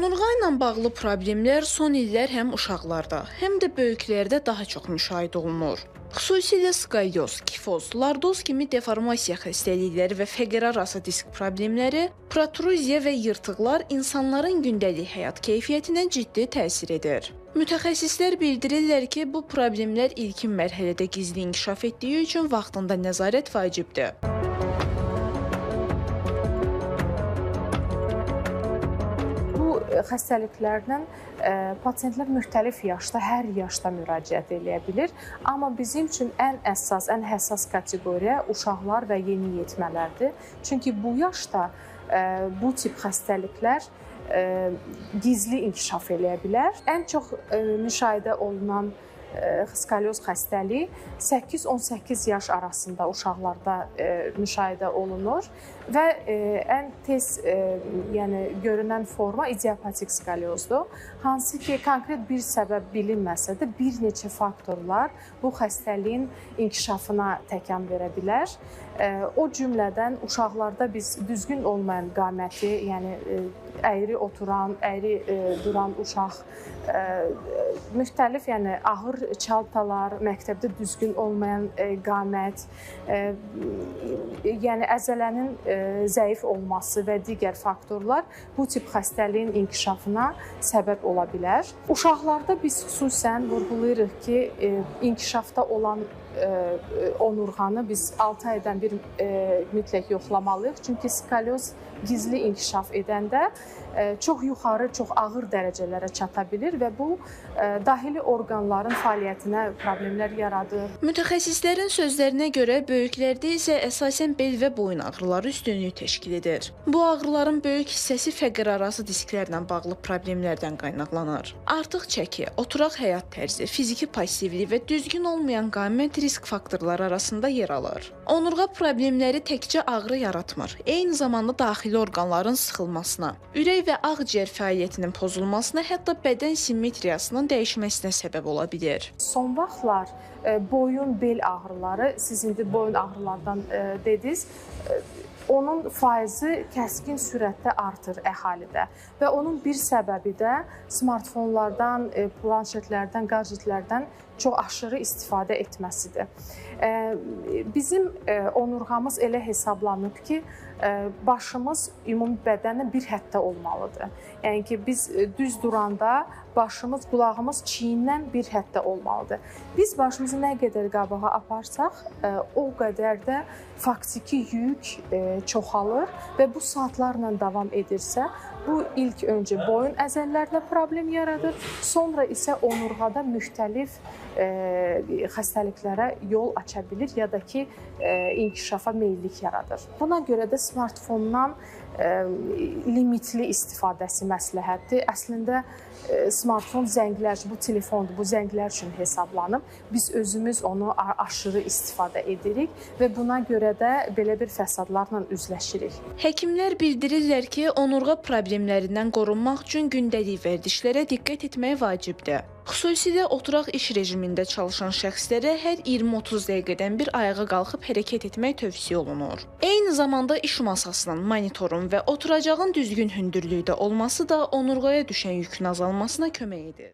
Onurğa ilə bağlı problemlər son illər həm uşaqlarda, həm də böyüklərdə daha çox müşahidə olunur. Xüsusilə skolyoz, kifoz, lordoz kimi deformasiya xəstəlikləri və feqərarası disk problemləri, protruziya və yırtıqlar insanların gündəlik həyat keyfiyyətinə ciddi təsir edir. Mütəxəssislər bildirirlər ki, bu problemlər ilkin mərhələdə gizli inkişaf etdiyi üçün vaxtında nəzarət vacibdir. Xəstəliklərlə pasientlər müxtəlif yaşda, hər yaşda müraciət edə bilir. Amma bizim üçün ən əsas, ən həssas kateqoriya uşaqlar və yeniyetmələrdir. Çünki bu yaşda bu tip xəstəliklər gizli inkişaf edə bilər. Ən çox müşahidə olunan skolyoz xəstəliyi 8-18 yaş arasında uşaqlarda müşahidə olunur və ən tez görünən forma idiopatik skolyozdur. Hansı ki, konkret bir səbəb bilinməsə də bir neçə faktorlar bu xəstəliyin inkişafına təkan verə bilər. O cümlədən uşaqlarda biz düzgün olmayan qaməti, yəni əyri oturan, əyri duran uşaq, müxtəlif, yəni ağır çantalar, məktəbdə düzgün olmayan qamət, yəni əzələnin zəif olması və digər faktorlar bu tip xəstəliyin inkişafına səbəb ola bilər. Uşaqlarda biz xüsusən vurğulayırıq ki, inkişafda olan onurğanı biz 6 aydan bir mütləq yoxlamalıyıq. Çünki skolyoz gizli inkişaf edəndə çox yuxarı, çox ağır dərəcələrə çata bilir və bu daxili orqanların fəaliyyətinə problemlər yaradır. Mütəxəssislərin sözlərinə görə böyüklərdə isə əsasən bel və boyun ağrıları üstünlüyü təşkil edir. Bu ağrıların böyük hissəsi fəqərarası disklərlə bağlı problemlərdən qaynaqlanır. Artıq çəki, oturaq həyat tərzi, fiziki passivlik və düzgün olmayan qamət risk faktorları arasında yer alır. Onurğa problemləri təkcə ağrı yaratmır, eyni zamanda daxili orqanların sıxılmasına, ürək və ağciyər fəaliyyətinin pozulmasına, hətta bədən simmetriyasının dəyişməsinə səbəb ola bilir. Son vaxtlar boyun, bel ağrıları, siz indi boyun ağrılardan dediniz, onun faizi kəskin sürətdə artır əhalidə və onun bir səbəbi də smartfonlardan, planşetlərdən, gadjetlərdən çox aşırı istifadə etməsidir. Bizim onurğamız elə hesablanıb ki, başımız ümumi bədənlə bir hədddə olmalıdır. Yəni ki, biz düz duranda başımız, qulağımız çiyindən bir hədddə olmalıdır. Biz başımızı nə qədər qabağa aparsaq, o qədər də faktiki yük çoxalır və bu saatlarla davam edirsə, bu ilk öncə boyun əzələlərlə problem yaradır, sonra isə onurğada müxtəlif xəstəliklərə yol aça bilir ya da ki, inkişafa meyillik yaradır. Buna görə də smartfondan limitli istifadəsi məsləhətdir. Əslində, smartfon zənglər, bu telefondur, bu zənglər üçün hesablanıb. Biz özümüz onu aşırı istifadə edirik və buna görə də belə bir fəsadlarla üzləşirik. Həkimlər bildirirlər ki, onurğa problemlərindən qorunmaq üçün gündəlik vərdişlərə diqqət etmək vacibdir. Xüsusilə oturaq iş rejimində çalışan şəxslərə hər 20-30 dəqiqədən bir ayağa qalxıb hərəkət etmək tövsiyə olunur. Eyni zamanda iş masasının, monitorun və oturacağın düzgün hündürlükdə olması da onurğaya düşən yükün azalmasına kömək edir.